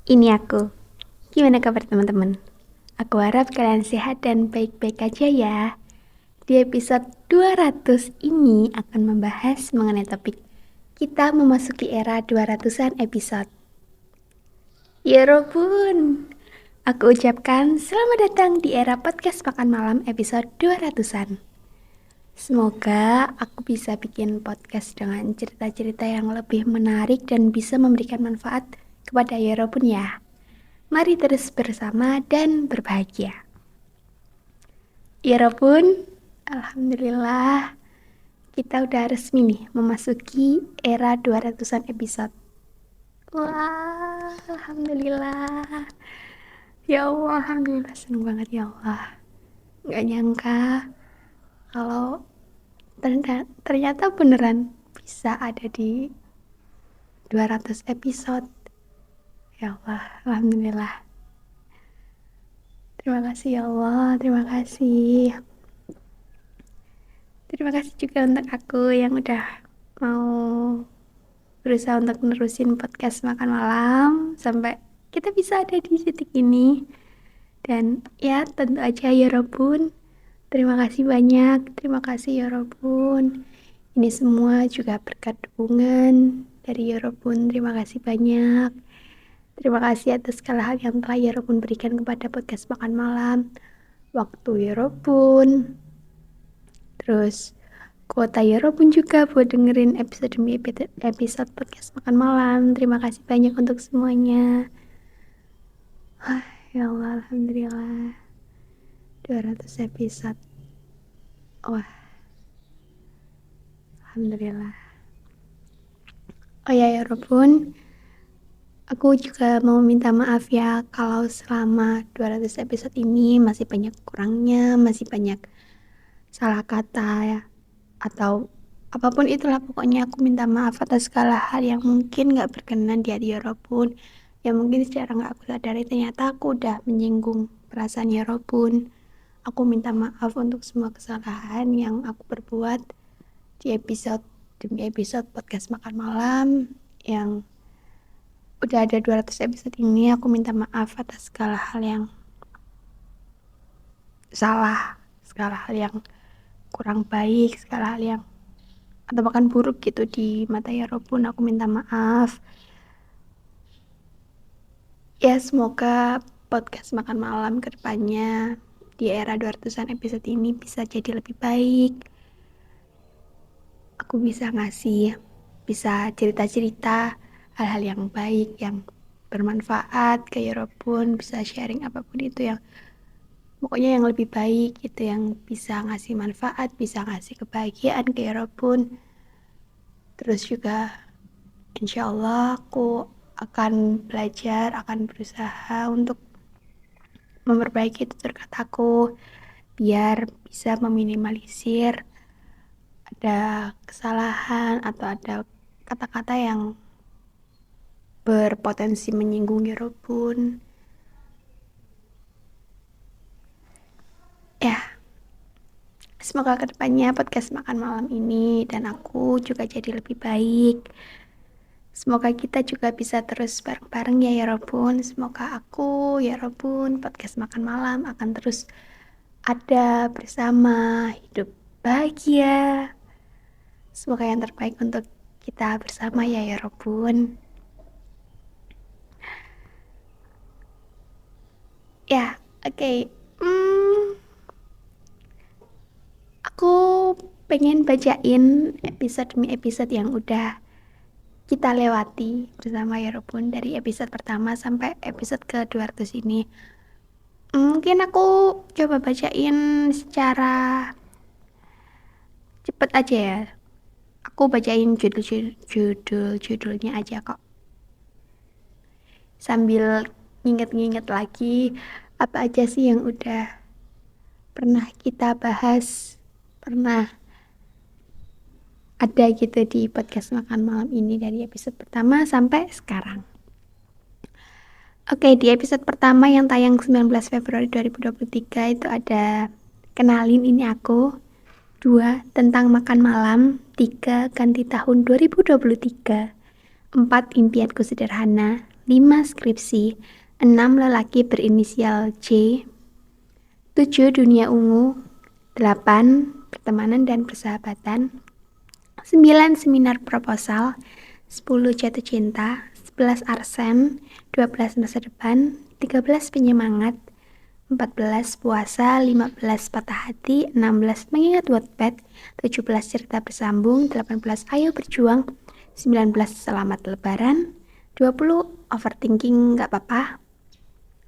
Ini aku. Gimana kabar teman-teman? Aku harap kalian sehat dan baik-baik aja ya. Di episode 200 ini akan membahas mengenai topik kita memasuki era 200-an episode. Ya Robun, aku ucapkan selamat datang di era podcast makan malam episode 200-an. Semoga aku bisa bikin podcast dengan cerita-cerita yang lebih menarik dan bisa memberikan manfaat kepada ya Robun ya. Mari terus bersama dan berbahagia. Ya Robun, alhamdulillah kita udah resmi nih memasuki era 200-an episode. Wah, alhamdulillah. Ya Allah, alhamdulillah, seneng banget ya Allah. Gak nyangka kalau ternyata beneran bisa ada di 200 episode. Ya Allah, alhamdulillah. Terima kasih ya Allah, terima kasih. Terima kasih juga untuk aku yang udah mau berusaha untuk nerusin podcast makan malam sampai kita bisa ada di titik ini. Dan ya tentu aja ya Robun, terima kasih banyak, terima kasih ya Robun. Ini semua juga berkat dukungan dari ya Robun, terima kasih banyak. Terima kasih atas segala hal yang telah ya Robun berikan kepada podcast makan malam. Waktu ya Robun, terus kuota ya Robun juga buat dengerin episode demi episode podcast makan malam. Terima kasih banyak untuk semuanya. Ya Allah, alhamdulillah 200 episode. Wah, alhamdulillah. Oh ya Robun, aku juga mau minta maaf ya kalau selama 200 episode ini masih banyak kurangnya, masih banyak salah kata ya, atau apapun itulah, pokoknya aku minta maaf atas segala hal yang mungkin gak berkenan di hati Robun, yang mungkin secara gak aku sadari ternyata aku udah menyinggung perasaan Robun. Aku minta maaf untuk semua kesalahan yang aku perbuat di episode demi episode podcast makan malam yang udah ada 200 episode ini. Aku minta maaf atas segala hal yang salah, segala hal yang kurang baik, segala hal yang atau bahkan buruk gitu di mata Robun. Aku minta maaf ya. Semoga podcast makan malam kedepannya di era 200-an episode ini bisa jadi lebih baik. Aku bisa cerita-cerita hal-hal yang baik, yang bermanfaat ke Robun, bisa sharing apapun itu yang pokoknya yang lebih baik, itu yang bisa ngasih manfaat, bisa ngasih kebahagiaan ke Robun. Terus juga insya Allah aku akan belajar, akan berusaha untuk memperbaiki tutur kataku biar bisa meminimalisir ada kesalahan atau ada kata-kata yang berpotensi menyinggung Robun. Ya, semoga kedepannya podcast makan malam ini dan aku juga jadi lebih baik. Semoga kita juga bisa terus bareng-bareng ya Robun. Semoga aku ya Robun, podcast makan malam akan terus ada bersama, hidup bahagia. Semoga yang terbaik untuk kita bersama ya Robun. Ya, oke. Aku pengen bacain episode demi episode yang udah kita lewati bersama ya Robun, dari episode pertama sampai episode ke-200 ini. Mungkin aku coba bacain secara cepet aja ya. Aku bacain judul-judulnya aja kok, sambil nginget-nginget lagi apa aja sih yang udah pernah kita bahas, pernah ada gitu di podcast makan malam ini dari episode pertama sampai sekarang. Oke, di episode pertama yang tayang 19 Februari 2023 itu ada kenalin ini aku, 2 tentang makan malam, 3 ganti tahun 2023, 4 impianku sederhana, 5 skripsi, 6 lelaki berinisial J, 7 dunia ungu, 8 pertemanan dan persahabatan, 9 seminar proposal, 10 jatuh cinta, 11 arsen, 12 masa depan, 13 penyemangat, 14 puasa, 15 patah hati, 16 mengingat Wattpad, 17 cerita bersambung, 18 ayo berjuang, 19 selamat lebaran, 20 overthinking gak apa-apa,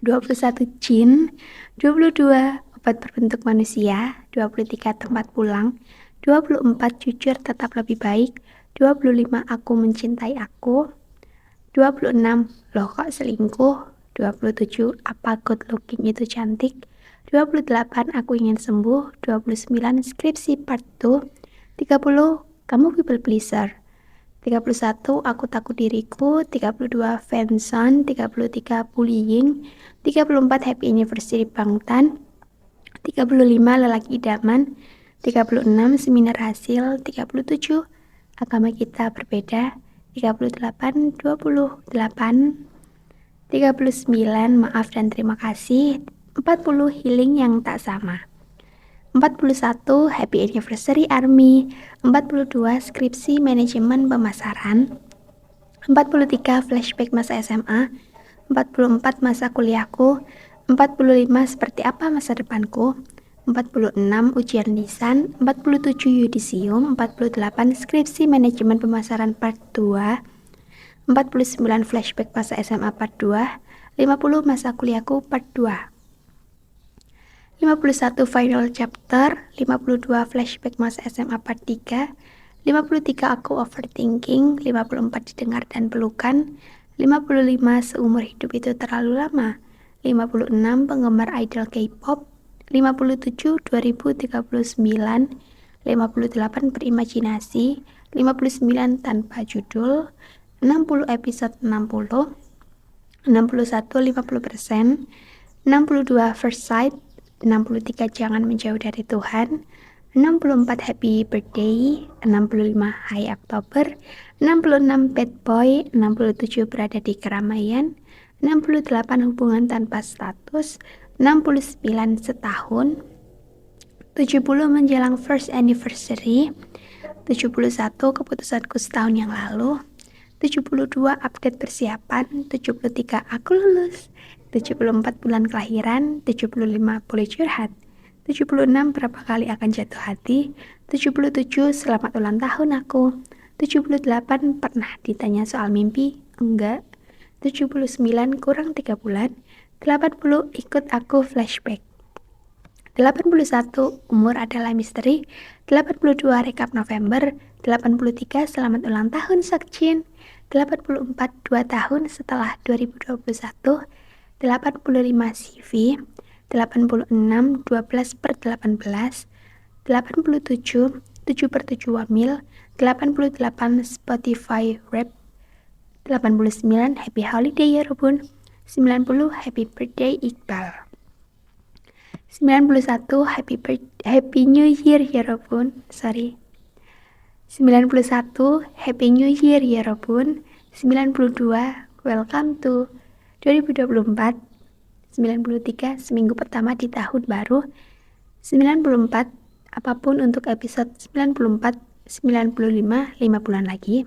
21 jin, 22 obat berbentuk manusia, 23 tempat pulang, 24 jujur tetap lebih baik, 25 aku mencintai aku, 26 loh kok selingkuh, 27 apa good looking itu cantik, 28 aku ingin sembuh, 29 skripsi part 2, 30 kamu people pleaser, 31 aku takut diriku, 32 fanzone, 33 bullying, 34 happy anniversary Bangtan, 35 lelaki idaman, 36 seminar hasil, 37 agama kita berbeda, 38 28, 39 maaf dan terima kasih, 40 healing yang tak sama, 41 happy anniversary army, 42 skripsi manajemen pemasaran, 43 flashback masa SMA, 44 masa kuliahku, 45 seperti apa masa depanku, 46 ujian lisan, 47 yudisium, 48 skripsi manajemen pemasaran part 2, 49 flashback masa SMA part 2, 50 masa kuliahku part 2. 51 final chapter, 52 flashback masa SMA part 3, 53 aku overthinking, 54 didengar dan pelukan, 55 seumur hidup itu terlalu lama, 56 penggemar idol K-pop, 57 2039, 58 berimajinasi, 59 tanpa judul, 60 episode 60, 61 50%, 62 first sight, 63 jangan menjauh dari Tuhan, 64 happy birthday, 65 hai Oktober, 66 bad boy, 67 berada di keramaian, 68 hubungan tanpa status, 69 setahun, 70 menjelang first anniversary, 71 keputusanku setahun yang lalu, 72 update persiapan, 73 aku lulus, 74 bulan kelahiran, 75 boleh curhat, 76 berapa kali akan jatuh hati, 77 selamat ulang tahun aku, 78 pernah ditanya soal mimpi, enggak, 79 kurang 3 bulan, 80 ikut aku flashback, 81 umur adalah misteri, 82 rekap November, 83 selamat ulang tahun Sakjin, 84 2 tahun setelah 2021, 85 CV, 86 12/18, 87 7/7 Wamil, 88 Spotify Rap, 89 Happy Holiday ya Robun, 90 Happy Birthday Iqbal, 91 Happy New Year ya Robun, 91 Happy New Year ya Robun, 92 Welcome to 2024, 93 seminggu pertama di tahun baru, 94 apapun untuk episode 94, 95 5 bulan lagi,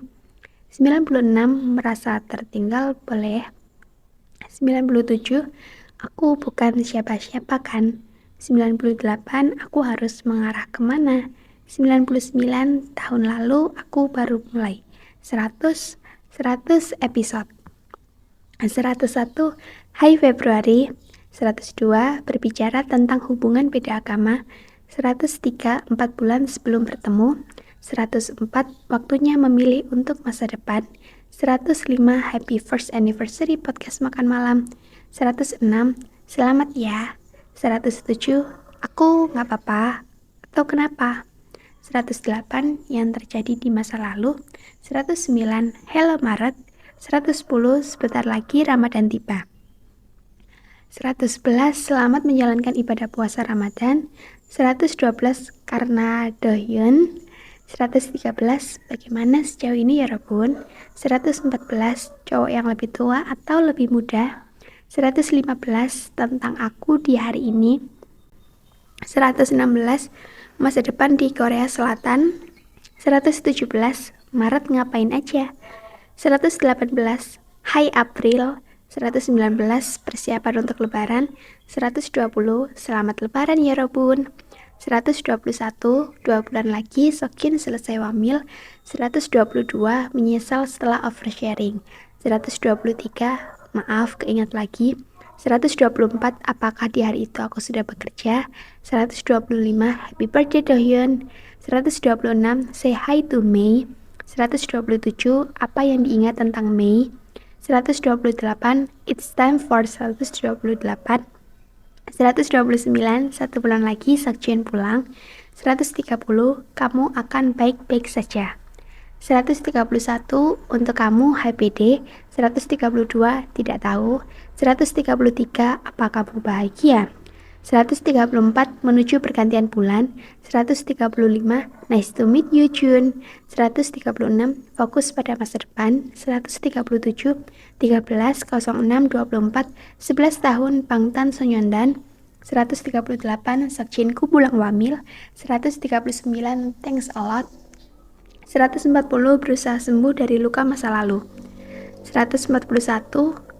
96 merasa tertinggal boleh, 97 aku bukan siapa-siapa kan, 98 aku harus mengarah kemana, 99 tahun lalu aku baru mulai, 100 episode, 101 Hai Februari, 102 berbicara tentang hubungan beda agama, 103 4 bulan sebelum bertemu, 104 waktunya memilih untuk masa depan, 105 happy first anniversary podcast makan malam, 106 selamat ya, 107 aku gak apa-apa atau kenapa, 108 yang terjadi di masa lalu, 109 hello Maret, 110 sebentar lagi Ramadan tiba, 111 selamat menjalankan ibadah puasa Ramadan, 112 karena dohyun, 113, bagaimana sejauh ini ya Robun? 114, cowok yang lebih tua atau lebih muda? 115, tentang aku di hari ini. 116, masa depan di Korea Selatan. 117, Maret ngapain aja? 118, Hai April. 119, persiapan untuk lebaran. 120, selamat lebaran ya Robun. 121, 2 bulan lagi Sokin selesai wamil. 122, menyesal setelah oversharing. 123, maaf keingat lagi. 124, apakah di hari itu aku sudah bekerja. 125, happy birthday Dohyun. 126, say hi to Mei. 127, apa yang diingat tentang Mei. 128, it's time for 128. 129, 1 bulan lagi Sakjen pulang. 130, kamu akan baik-baik saja. 131, untuk kamu HPD. 132, tidak tahu. 133, apa kamu bahagia? 134, menuju pergantian bulan. 135, nice to meet you Jun. 136, fokus pada masa depan. 137, 13.06.24, 11 tahun Bangtan Sonyeondan. 138, Sakjinku pulang wamil. 139, thanks a lot. 140, berusaha sembuh dari luka masa lalu. 141,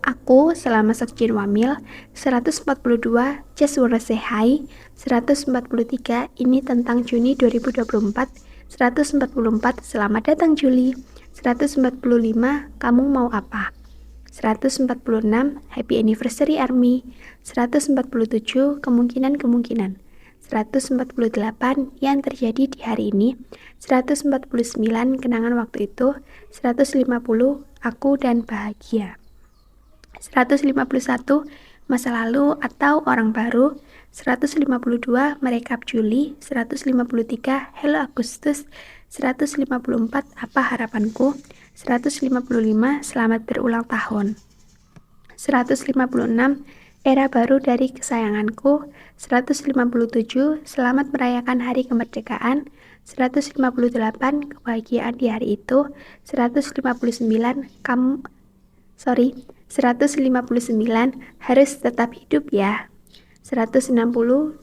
aku selama Sakjin wamil. 142, just wanna say hi. 143, ini tentang Juni 2024. 144, selamat datang Juli. 145, kamu mau apa? 146, happy anniversary Army. 147, kemungkinan-kemungkinan. 148, yang terjadi di hari ini. 149, kenangan waktu itu. 150, aku dan bahagia. 151, masa lalu atau orang baru. 152, merekap Juli. 153, hello Agustus. 154, apa harapanku. 155, selamat berulang tahun. 156, era baru dari kesayanganku. 157, selamat merayakan hari kemerdekaan. 158, kebahagiaan di hari itu. 159, 159, harus tetap hidup ya. 160,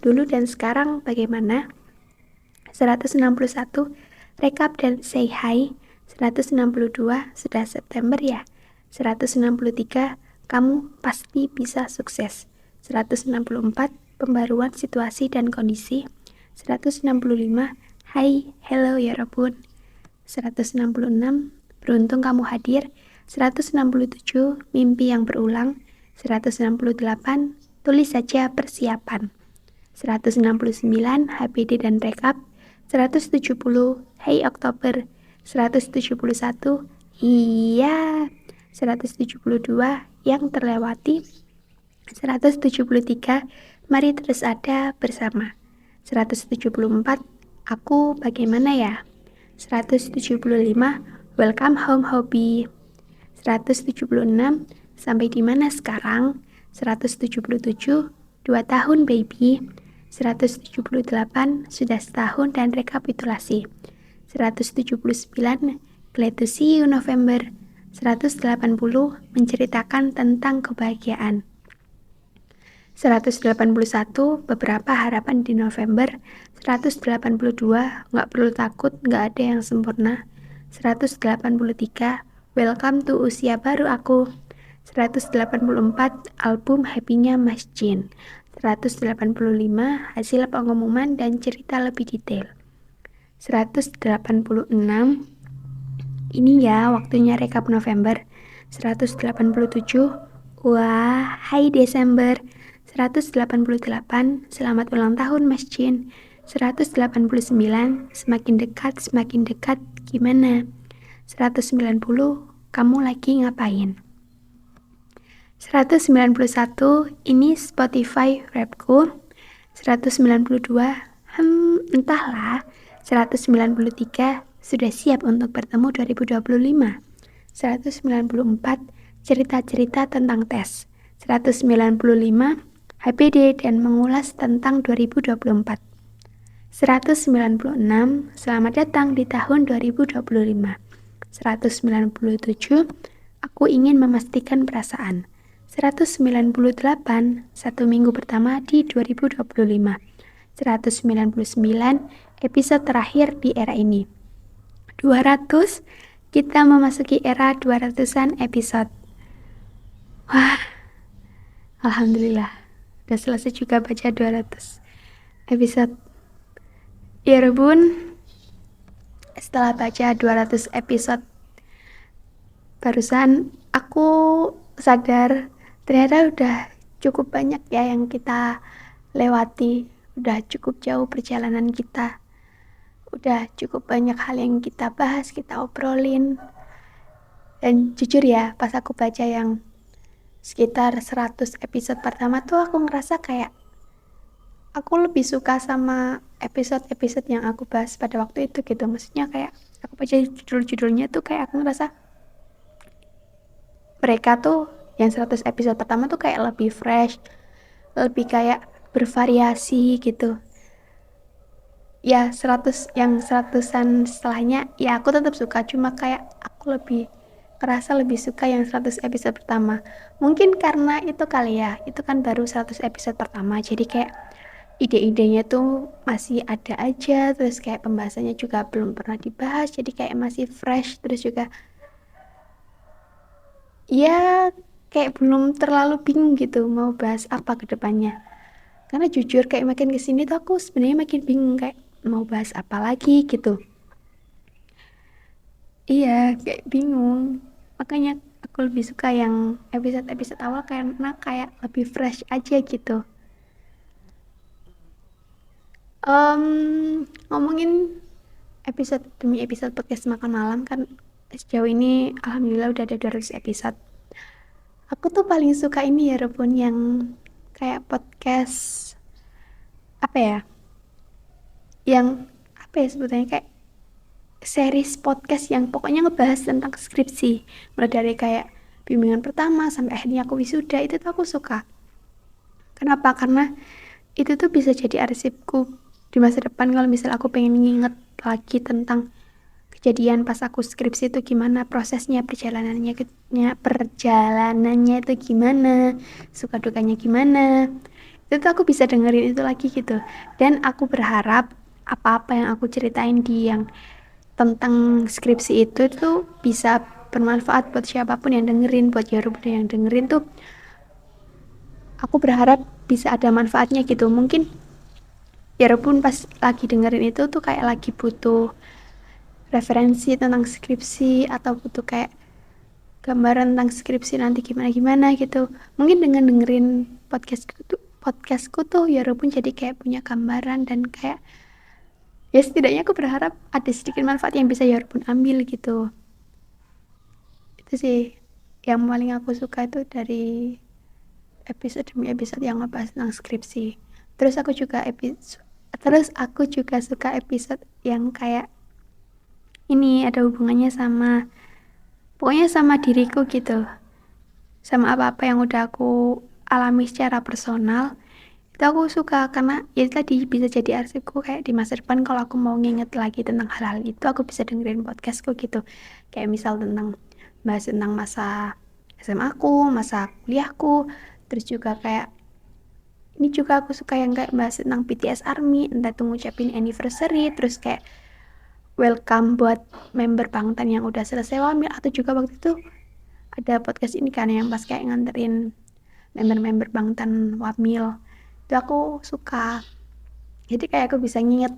dulu dan sekarang bagaimana? 161, rekap dan say hi. 162, sudah September ya. 163, kamu pasti bisa sukses. 164, pembaruan situasi dan kondisi. 165, hai, hello ya Robun. 166, beruntung kamu hadir. 167, mimpi yang berulang. 168, tulis saja persiapan. 169, HPD dan rekap. 170, hey Oktober. 171, iya. 172, yang terlewati. 173, mari terus ada bersama. 174, aku bagaimana ya? 175, welcome home hobby. 176, sampai di mana sekarang? 177, 2 tahun baby. 178, sudah setahun dan rekapitulasi. 179, glad to see you November. 180, menceritakan tentang kebahagiaan. 181, beberapa harapan di November. 182, nggak perlu takut, nggak ada yang sempurna. 183, welcome to usia baru aku. 184, album happy-nya Mas Jin. 185, hasil pengumuman dan cerita lebih detail. 186, ini ya waktunya rekap November. 187, wah, hai Desember. 188, selamat ulang tahun Mas Jin. 189, semakin dekat, gimana? 190, kamu lagi ngapain? 191, ini Spotify rapku. 192, entahlah. 193, sudah siap untuk bertemu 2025. 194, cerita-cerita tentang tes. 195, HPD dan mengulas tentang 2024. 196, selamat datang di tahun 2025. 197, aku ingin memastikan perasaan. 198, satu minggu pertama di 2025. 199, episode terakhir di era ini. 200, kita memasuki era 200-an episode. Wah, alhamdulillah. Udah selesai juga baca 200 episode. Ya Rebun, setelah baca 200 episode barusan aku sadar ternyata udah cukup banyak ya yang kita lewati, udah cukup jauh perjalanan kita, udah cukup banyak hal yang kita bahas, kita obrolin. Dan jujur ya, pas aku baca yang sekitar 100 episode pertama tuh aku ngerasa kayak aku lebih suka sama episode-episode yang aku bahas pada waktu itu gitu. Maksudnya kayak aku baca judul-judulnya tuh kayak aku ngerasa mereka tuh yang 100 episode pertama tuh kayak lebih fresh, lebih kayak bervariasi gitu. Ya 100 yang 100-an setelahnya ya aku tetap suka, cuma kayak aku lebih kerasa lebih suka yang 100 episode pertama. Mungkin karena itu kali ya, itu kan baru 100 episode pertama, jadi kayak ide-idenya tuh masih ada aja, terus kayak pembahasannya juga belum pernah dibahas, jadi kayak masih fresh, terus juga ya kayak belum terlalu bingung gitu mau bahas apa ke depannya. Karena jujur kayak makin kesini tuh aku sebenarnya makin bingung kayak mau bahas apa lagi gitu. Iya, kayak bingung. Makanya aku lebih suka yang episode-episode awal karena kayak lebih fresh aja gitu. Ngomongin episode demi episode podcast makan malam kan sejauh ini alhamdulillah udah ada 200 episode. Aku tuh paling suka ini ya Rebun yang kayak podcast apa ya? Yang apa ya sebetulnya kayak series podcast yang pokoknya ngebahas tentang skripsi. Mulai dari kayak bimbingan pertama sampai akhirnya aku wisuda, itu tuh aku suka. Kenapa? Karena itu tuh bisa jadi arsipku di masa depan kalau misal aku pengen nginget lagi tentang kejadian pas aku skripsi itu gimana prosesnya, perjalanannya itu gimana, suka dukanya gimana. Itu tuh aku bisa dengerin itu lagi gitu. Dan aku berharap apa-apa yang aku ceritain di yang tentang skripsi itu tuh bisa bermanfaat buat siapapun yang dengerin, buat Yoruba yang dengerin tuh aku berharap bisa ada manfaatnya gitu. Mungkin Yoruba pas lagi dengerin itu tuh kayak lagi butuh referensi tentang skripsi atau butuh kayak gambaran tentang skripsi nanti gimana-gimana gitu. Mungkin dengan dengerin podcastku tuh Yoruba jadi kayak punya gambaran dan kayak ya setidaknya aku berharap ada sedikit manfaat yang bisa Yoruba ambil gitu. Itu sih yang paling aku suka itu dari episode demi episode yang ngebahas tentang skripsi. Terus aku juga suka episode yang kayak ini ada hubungannya sama pokoknya sama diriku gitu, sama apa-apa yang udah aku alami secara personal. Itu aku suka karena ya tadi bisa jadi arsipku kayak di masa depan kalau aku mau nginget lagi tentang hal-hal itu aku bisa dengerin podcastku gitu. Kayak misal tentang bahas tentang masa SMA aku, masa kuliahku, terus juga kayak ini juga aku suka yang kayak bahas tentang BTS Army, entah itu ngucapin anniversary, terus kayak welcome buat member Bangtan yang udah selesai wamil, atau juga waktu itu ada podcast ini kan yang pas kayak nganterin member-member Bangtan wamil. Itu aku suka. Jadi kayak aku bisa nginget,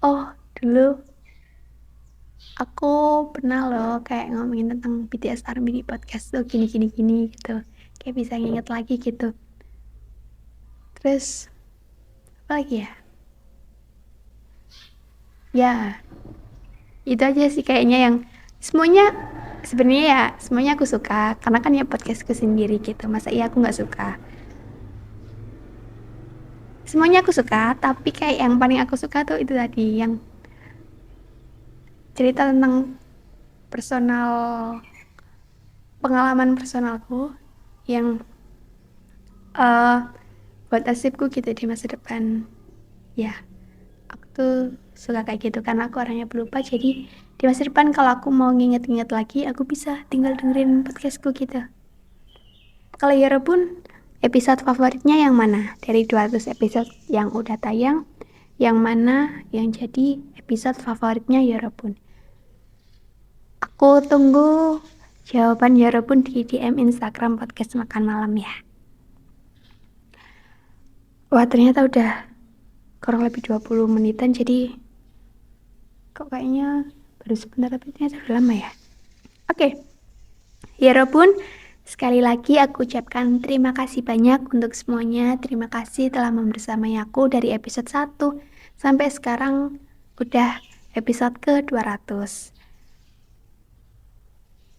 oh dulu aku pernah loh kayak ngomongin tentang BTS Army di podcast tuh gini gini gini gitu. Kayak bisa nginget lagi gitu. Terus apa lagi ya? Ya, itu aja sih kayaknya yang semuanya sebenarnya ya semuanya aku suka karena kan ya podcastku sendiri gitu. Masa iya aku nggak suka? Semuanya aku suka, tapi kayak yang paling aku suka tuh itu tadi yang cerita tentang personal pengalaman personalku yang buat nasibku gitu di masa depan. Ya, tuh suka kayak gitu karena aku orangnya pelupa, jadi di masa depan kalau aku mau nginget-nginget lagi aku bisa tinggal dengerin podcastku gitu. Kalau Yara pun episode favoritnya yang mana dari 200 episode yang udah tayang, yang mana yang jadi episode favoritnya Yara pun? Aku tunggu jawaban Yara pun di DM Instagram podcast makan malam ya. Wah, ternyata udah kurang lebih 20 menitan, jadi kok kayaknya baru sebentar tapi ternyata udah lama ya. Oke, Yara pun sekali lagi aku ucapkan terima kasih banyak untuk semuanya. Terima kasih telah membersamai aku dari episode 1 sampai sekarang udah episode ke-200.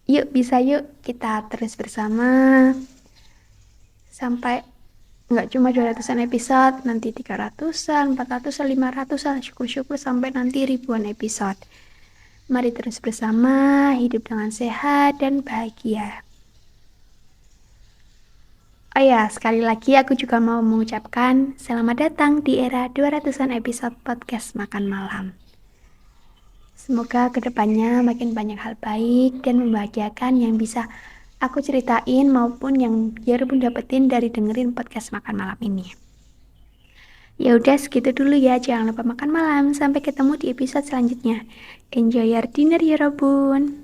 Yuk, bisa yuk kita terus bersama sampai nggak cuma 200-an episode, nanti 300-an, 400-an, 500-an, syukur-syukur sampai nanti ribuan episode. Mari terus bersama, hidup dengan sehat dan bahagia. Oh ya, sekali lagi aku juga mau mengucapkan selamat datang di era 200-an episode podcast Makan Malam. Semoga kedepannya makin banyak hal baik dan membahagiakan yang bisa aku ceritain maupun yang biar pun dapetin dari dengerin podcast Makan Malam ini. Ya udah segitu dulu ya, jangan lupa makan malam. Sampai ketemu di episode selanjutnya. Enjoy your dinner ya Robun.